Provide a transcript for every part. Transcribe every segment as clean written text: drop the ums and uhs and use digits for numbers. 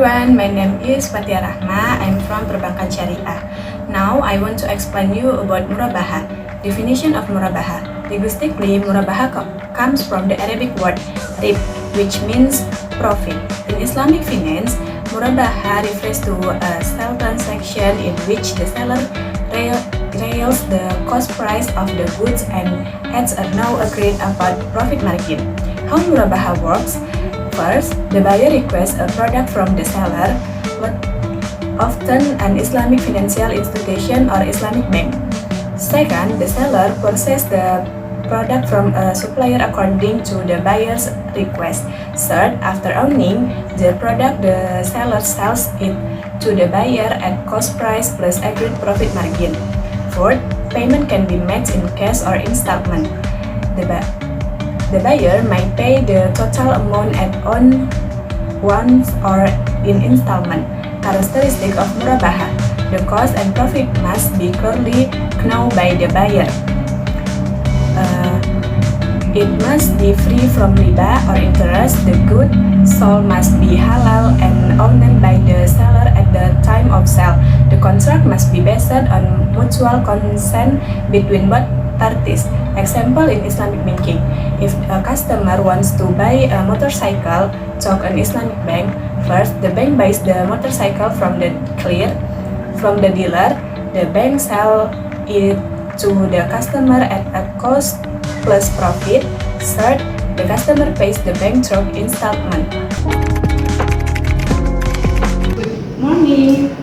everyone, my name is Fatia Rahma. I'm from Perbankan Syariah. Now I want to explain you about murabaha. Definition of murabaha. Linguistically, murabaha comes from the Arabic word rib, which means profit. In Islamic finance, murabaha refers to a sale transaction in which the seller rails the cost price of the goods and adds a now agreed upon profit margin. How murabaha works? First, the buyer requests a product from the seller, often an Islamic financial institution or Islamic bank. Second, the seller purchases the product from a supplier according to the buyer's request. Third, after owning the product, the seller sells it to the buyer at cost price plus agreed profit margin. Fourth, payment can be made in cash or installment. The buyer might pay the total amount at once or in installment. Characteristic of murabaha: the cost and profit must be clearly known by the buyer. It must be free from riba or interest. The good sold must be halal and owned by the seller at the time of sale. The contract must be based on mutual consent between both parties. Example in Islamic banking: if a customer wants to buy a motorcycle through an Islamic bank, first the bank buys the motorcycle from the dealer. The bank sells it to the customer at a cost plus profit. Third, the customer pays the bank through installment. Good morning.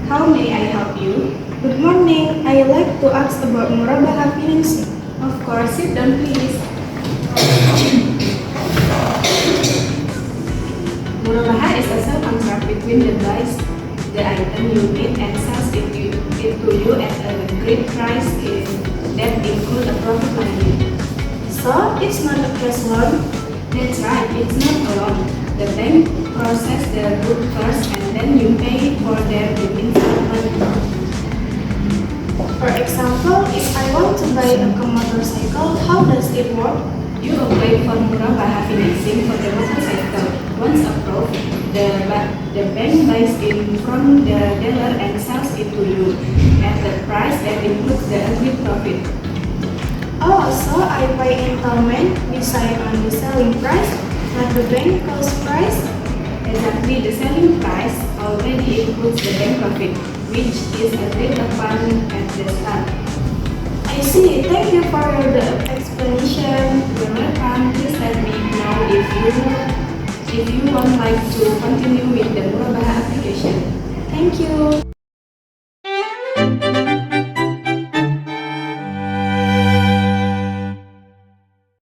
How may I help you? Good morning. I would like to ask about murabaha financing. Of course, sit down please. Murabaha is a sale contract between the buys the item you need and sells it to you at a agreed price that includes a profit margin. So, it's not a cash loan? That's right, it's not a loan. The bank processes the good first and then you pay for them in installment. For example, if I want to buy a motorcycle, how does it work? You apply for murabaha financing for the motorcycle. Once approved, the bank buys it from the dealer and sells it to you at the price that includes the agreed profit. Oh, so I pay installment decide on the selling price, not the bank cost price? Exactly, the selling price already includes the bank profit, which is agreed upon at the start. I see. Thank you for the explanation. You're welcome. Please let me know if you would like to continue with the murabaha application. Thank you.